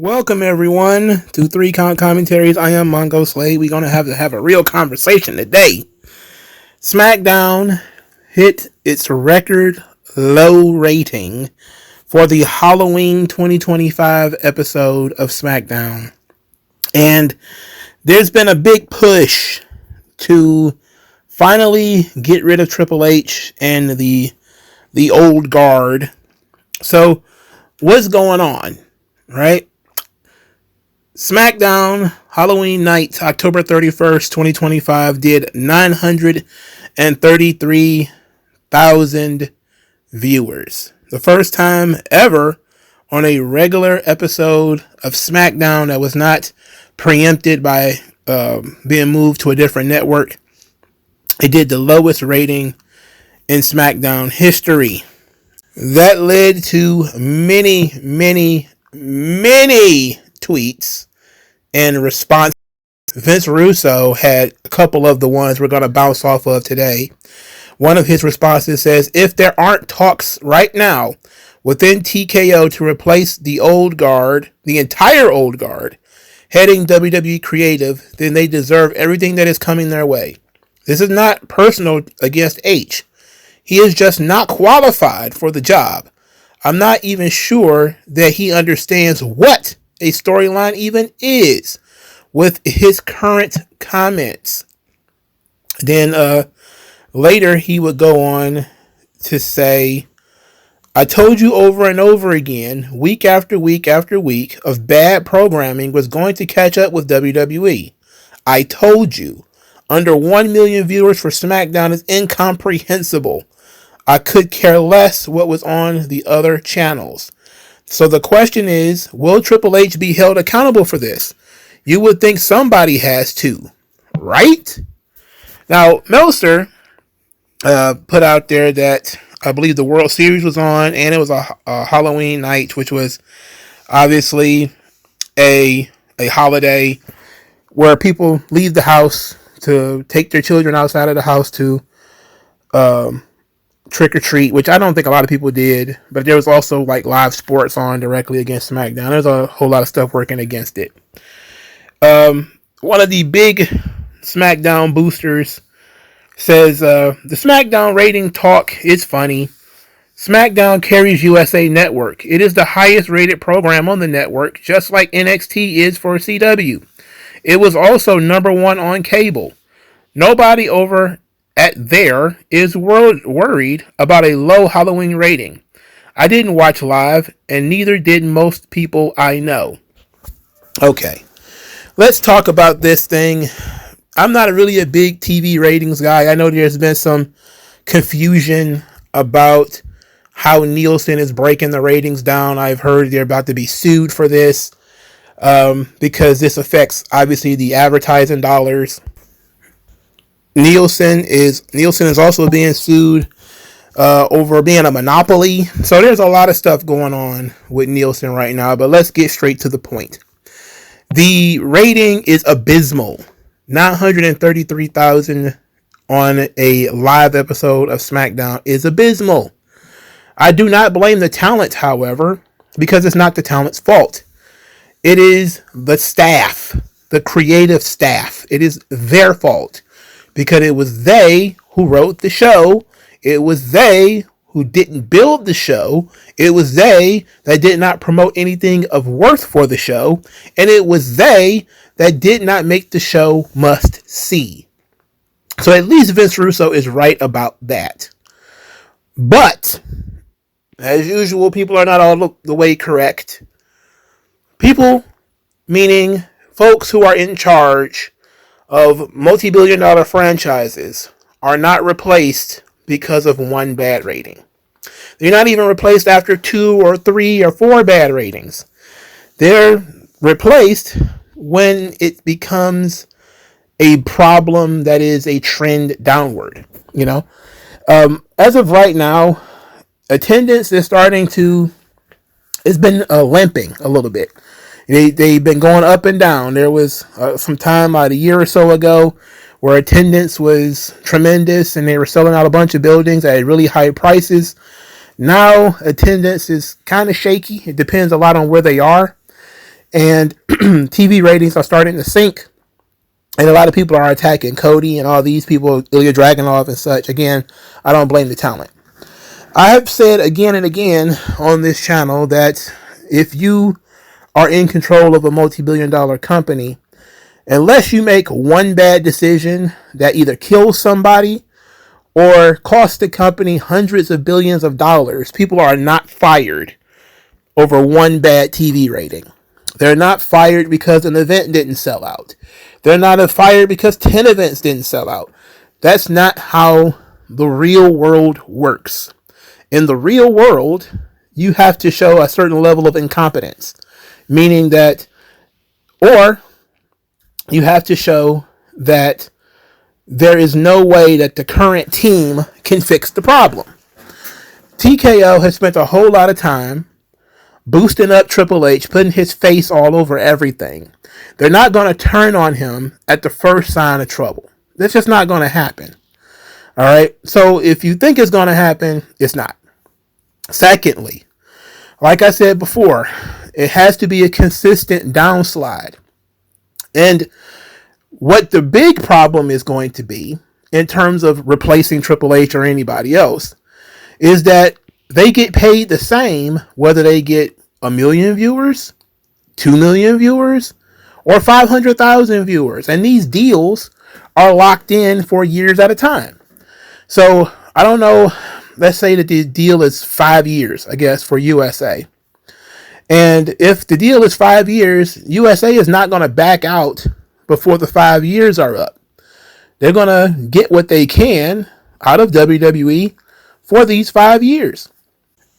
Welcome everyone to 3 Count Commentaries. I am MagMongoSlade. We're gonna have a real conversation today. Smackdown hit its record low rating for the Halloween 2025 episode of Smackdown. And there's been a big push to finally get rid of Triple H and the old guard. So what's going on, right? Smackdown Halloween night, October 31st, 2025, did 933,000 viewers. The first time ever on a regular episode of Smackdown that was not preempted by being moved to a different network. It did the lowest rating in Smackdown history. That led to many tweets in response. Vince Russo had a couple of the ones we're going to bounce off of today. One of his responses says, if there aren't talks right now within TKO to replace the old guard, the entire old guard, heading WWE Creative, then they deserve everything that is coming their way. This is not personal against H. He is just not qualified for the job. I'm not even sure that he understands what a storyline even is with his current comments. Then later he would go on to say, I told you over and over again, week after week after week, of bad programming was going to catch up with WWE. I told you. Under 1 million viewers for SmackDown is incomprehensible. I could care less what was on the other channels. So the question is, will Triple H be held accountable for this? You would think somebody has to, right? Now, Meltzer put out there that I believe the World Series was on, and it was a Halloween night, which was obviously a holiday where people leave the house to take their children outside of the house to trick or treat, which I don't think a lot of people did, but there was also like live sports on directly against SmackDown. There's a whole lot of stuff working against it. One of the big SmackDown boosters says, the SmackDown rating talk is funny. SmackDown carries USA Network. It is the highest rated program on the network, just like NXT is for CW. It was also number 1 on cable. Nobody over at there is worried about a low Halloween rating. I didn't watch live, and neither did most people I know. Okay, let's talk about this thing. I'm not really a big TV ratings guy. I know there's been some confusion about how Nielsen is breaking the ratings down. I've heard they're about to be sued for this because this affects, obviously, the advertising dollars. Nielsen is also being sued over being a monopoly. So there's a lot of stuff going on with Nielsen right now, but let's get straight to the point. The rating is abysmal. 933,000 on a live episode of SmackDown is abysmal. I do not blame the talent, however, because it's not the talent's fault. It is the staff, the creative staff. It is their fault. Because it was they who wrote the show. It was they who didn't build the show. It was they that did not promote anything of worth for the show. And it was they that did not make the show must see. So at least Vince Russo is right about that. But, as usual, people are not all the way correct. People, meaning folks who are in charge of multi-billion-dollar franchises, are not replaced because of one bad rating. They're not even replaced after 2 or 3 or 4 bad ratings. They're replaced when it becomes a problem that is a trend downward. You know, as of right now, attendance is starting to. It's been limping a little bit. They've been going up and down. There was some time about a year or so ago where attendance was tremendous and they were selling out a bunch of buildings at really high prices. Now attendance is kind of shaky. It depends a lot on where they are. and TV ratings are starting to sink. And a lot of people are attacking Cody and all these people, Ilya Dragunov and such. Again, I don't blame the talent. I have said again and again on this channel that if you are in control of a multi-billion-dollar company, unless you make one bad decision that either kills somebody or costs the company hundreds of billions of dollars, people are not fired over one bad TV rating. They're not fired because an event didn't sell out. They're not fired because 10 events didn't sell out. That's not how the real world works. In the real world, you have to show a certain level of incompetence, meaning that, or you have to show that there is no way that the current team can fix the problem. TKO has spent a whole lot of time boosting up Triple H, putting his face all over everything. They're not going to turn on him at the first sign of trouble. That's just not going to happen. All right? So if you think it's going to happen, it's not. Secondly, like I said before, it has to be a consistent downslide. And what the big problem is going to be in terms of replacing Triple H or anybody else is that they get paid the same whether they get 1 million viewers, 2 million viewers, or 500,000 viewers. And these deals are locked in for years at a time. So I don't know, let's say that the deal is 5 years, I guess, for USA. And if the deal is 5 years, USA is not going to back out before the 5 years are up. They're going to get what they can out of WWE for these 5 years.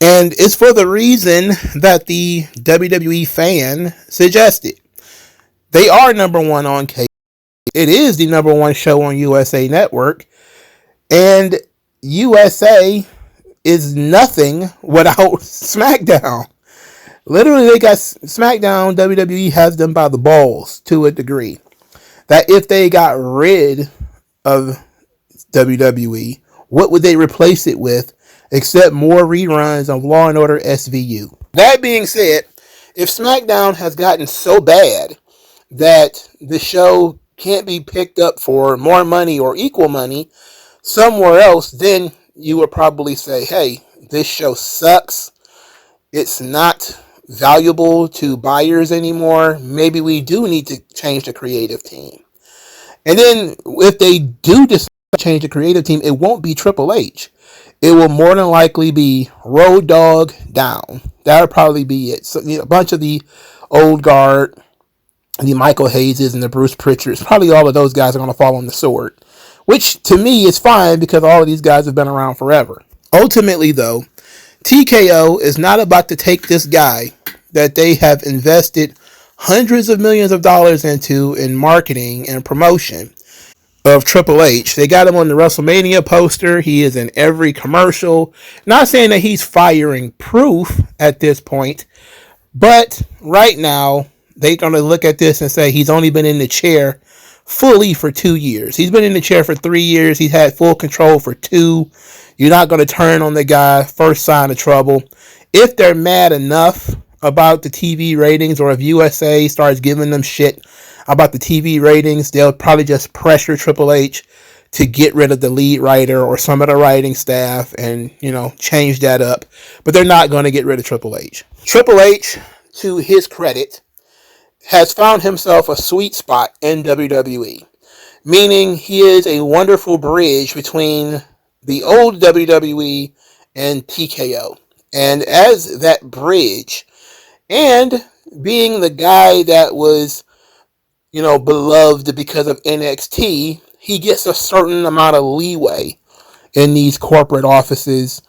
And it's for the reason that the WWE fan suggested. They are number one on cable. It is the number one show on USA Network. And USA is nothing without SmackDown. Literally, they got SmackDown. WWE has them by the balls to a degree. That if they got rid of WWE, what would they replace it with except more reruns of Law and Order SVU? That being said, if SmackDown has gotten so bad that the show can't be picked up for more money or equal money somewhere else, then you would probably say, hey, this show sucks. It's not valuable to buyers anymore. Maybe we do need to change the creative team. And then if they do decide to change the creative team, it won't be Triple H. It will more than likely be Road Dogg down. That'll probably be it. So, a bunch of the old guard, the Michael Hayeses and the Bruce Pritchards, probably all of those guys are going to fall on the sword. Which to me is fine because all of these guys have been around forever. Ultimately though, TKO is not about to take this guy that they have invested hundreds of millions of dollars into in marketing and promotion of Triple H. They got him on the WrestleMania poster. He is in every commercial. Not saying that he's firing proof at this point, but right now they're going to look at this and say he's only been in the chair fully for 2 years. He's been in the chair for 3 years. He's had full control for 2. You're not going to turn on the guy first sign of trouble. If they're mad enough about the TV ratings, or if USA starts giving them shit about the TV ratings, they'll probably just pressure Triple H to get rid of the lead writer or some of the writing staff and, change that up. But they're not going to get rid of Triple H. Triple H, to his credit, has found himself a sweet spot in WWE, meaning he is a wonderful bridge between the old WWE and TKO. And as that bridge, and being the guy that was, beloved because of NXT, he gets a certain amount of leeway in these corporate offices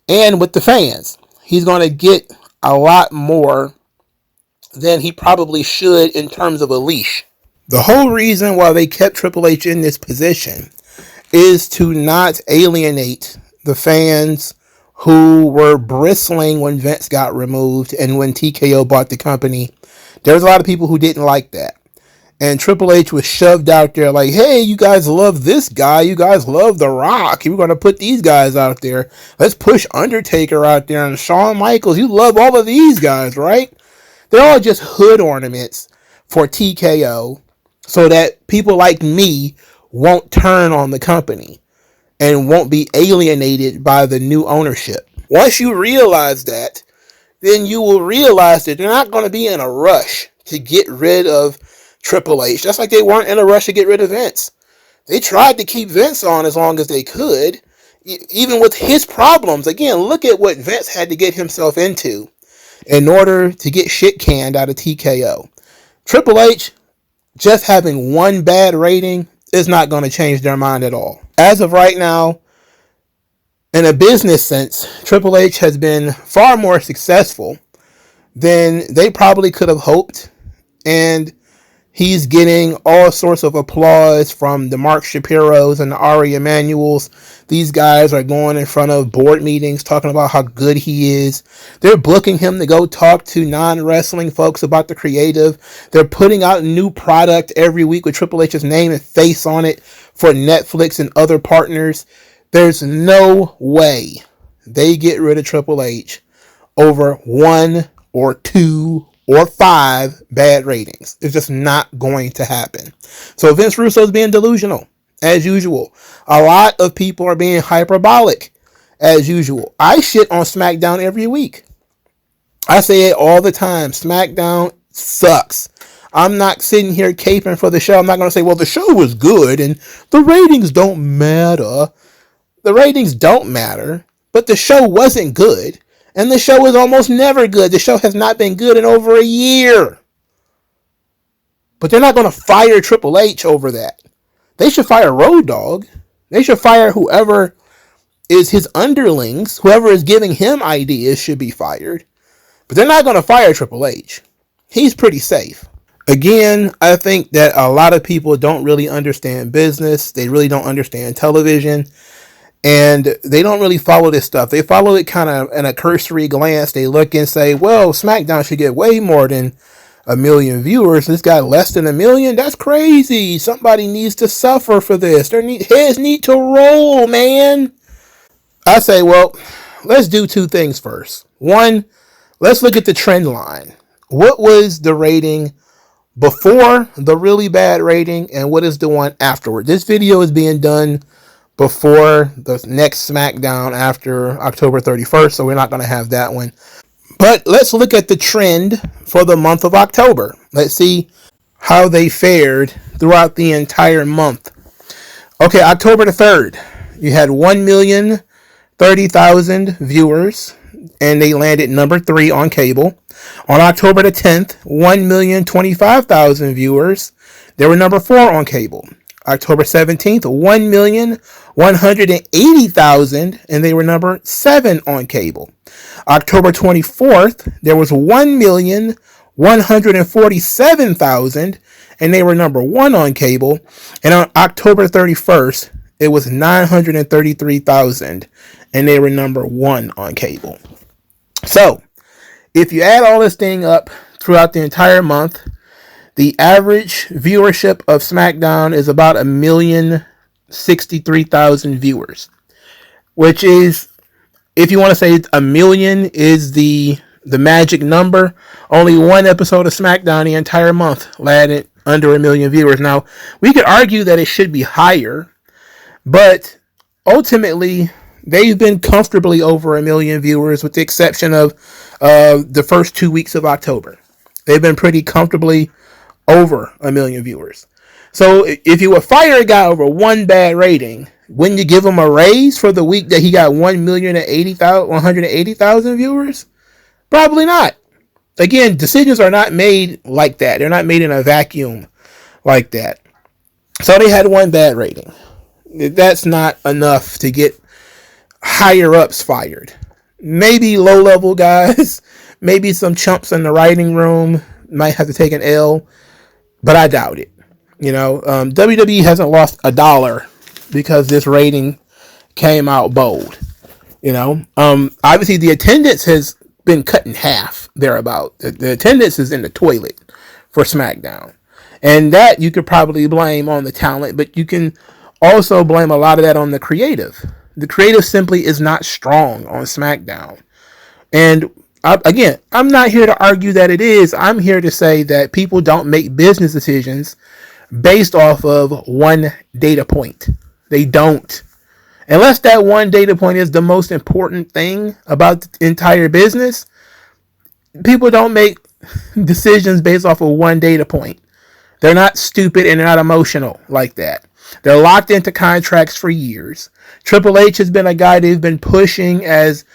and with the fans. He's going to get a lot more than he probably should in terms of a leash. The whole reason why they kept Triple H in this position is to not alienate the fans who were bristling when Vince got removed and when TKO bought the company. There was a lot of people who didn't like that. And Triple H was shoved out there like, hey, you guys love this guy. You guys love The Rock. We're going to put these guys out there. Let's push Undertaker out there and Shawn Michaels. You love all of these guys, right? They're all just hood ornaments for TKO so that people like me won't turn on the company and won't be alienated by the new ownership. Once you realize that, then you will realize that they're not going to be in a rush to get rid of Triple H. Just like they weren't in a rush to get rid of Vince. They tried to keep Vince on as long as they could, even with his problems. Again, look at what Vince had to get himself into in order to get shit canned out of TKO. Triple H, just having one bad rating is not going to change their mind at all. As of right now, in a business sense, Triple H has been far more successful than they probably could have hoped. And he's getting all sorts of applause from the Mark Shapiros and the Ari Emanuels. These guys are going in front of board meetings talking about how good he is. They're booking him to go talk to non-wrestling folks about the creative. They're putting out new product every week with Triple H's name and face on it for Netflix and other partners. There's no way they get rid of Triple H over 1 or 2 or 5 bad ratings. It's just not going to happen. So Vince Russo's being delusional, as usual. A lot of people are being hyperbolic, as usual. I shit on Smackdown every week. I say it all the time. Smackdown sucks. I'm not sitting here caping for the show. I'm not going to say, well, the show was good and the ratings don't matter. The ratings don't matter, but the show wasn't good. And the show is almost never good. The show has not been good in over a year. But they're not going to fire Triple H over that. They should fire Road Dogg. They should fire whoever is his underlings. Whoever is giving him ideas should be fired. But they're not going to fire Triple H. He's pretty safe. Again, I think that a lot of people don't really understand business. They really don't understand television. And they don't really follow this stuff. They follow it kind of in a cursory glance. They look and say, well, SmackDown should get way more than 1 million viewers. This got less than 1 million? That's crazy. Somebody needs to suffer for this. Their heads need to roll, man. I say, well, let's do 2 things first. One, let's look at the trend line. What was the rating before the really bad rating, and what is the one afterward? This video is being done before the next SmackDown after October 31st, so we're not going to have that one. But let's look at the trend for the month of October. Let's see how they fared throughout the entire month. Okay, October the 3rd, you had 1,030,000 viewers, and they landed number 3 on cable. On October the 10th, 1,025,000 viewers. They were number 4 on cable. October 17th, 1,180,000, and they were number 7 on cable. October 24th, there was 1,147,000, and they were number 1 on cable. And on October 31st, it was 933,000, and they were number 1 on cable. So, if you add all this thing up throughout the entire month, the average viewership of SmackDown is about 1,063,000 viewers, which is, if you want to say 1 million is the magic number, only one episode of SmackDown the entire month landed under 1 million viewers. Now, we could argue that it should be higher, but ultimately, they've been comfortably over 1 million viewers with the exception of the first 2 weeks of October. They've been pretty comfortably over 1 million viewers. So if you would fire a guy over one bad rating, wouldn't you give him a raise for the week that he got 180,000 viewers? Probably not. Again, decisions are not made like that. They're not made in a vacuum like that. So they had one bad rating. That's not enough to get higher ups fired. Maybe low level guys, maybe some chumps in the writing room might have to take an L, but I doubt it. WWE hasn't lost $1 because this rating came out bold. Obviously the attendance has been cut in half thereabout. The attendance is in the toilet for SmackDown. And that you could probably blame on the talent, but you can also blame a lot of that on the creative. The creative simply is not strong on SmackDown. And I'm not here to argue that it is. I'm here to say that people don't make business decisions based off of one data point. They don't. Unless that one data point is the most important thing about the entire business, people don't make decisions based off of one data point. They're not stupid and they're not emotional like that. They're locked into contracts for years. Triple H has been a guy they've been pushing as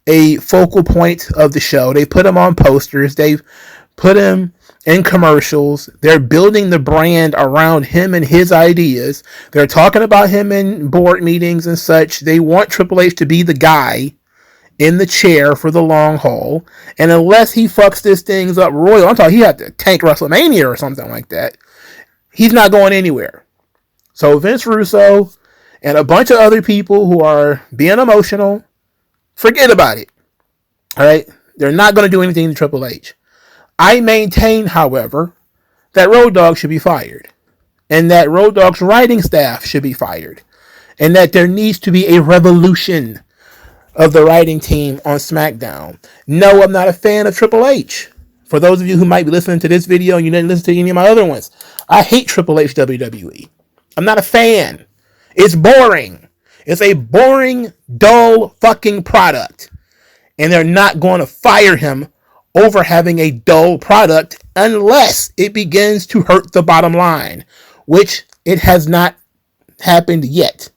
a focal point of the show. They put him on posters. They've put him in commercials. They're building the brand around him and his ideas. They're talking about him in board meetings and such. They want Triple H to be the guy in the chair for the long haul. And unless he fucks this things up royal, I'm talking he had to tank WrestleMania or something like that, he's not going anywhere. So Vince Russo and a bunch of other people who are being emotional, forget about it. All right? They're not going to do anything to Triple H. I maintain, however, that Road Dogg should be fired. And that Road Dogg's writing staff should be fired. And that there needs to be a revolution of the writing team on SmackDown. No, I'm not a fan of Triple H. For those of you who might be listening to this video and you didn't listen to any of my other ones, I hate Triple H WWE. I'm not a fan. It's boring. It's a boring, dull fucking product. And they're not going to fire him over having a dull product unless it begins to hurt the bottom line, which it has not happened yet.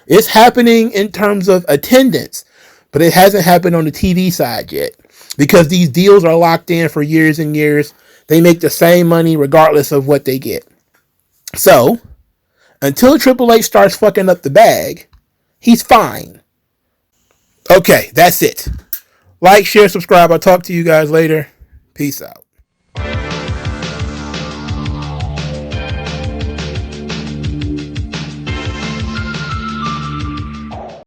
It's happening in terms of attendance, but it hasn't happened on the TV side yet because these deals are locked in for years and years. They make the same money regardless of what they get. So, until Triple H starts fucking up the bag, he's fine. Okay, that's it. Like, share, subscribe. I'll talk to you guys later. Peace out.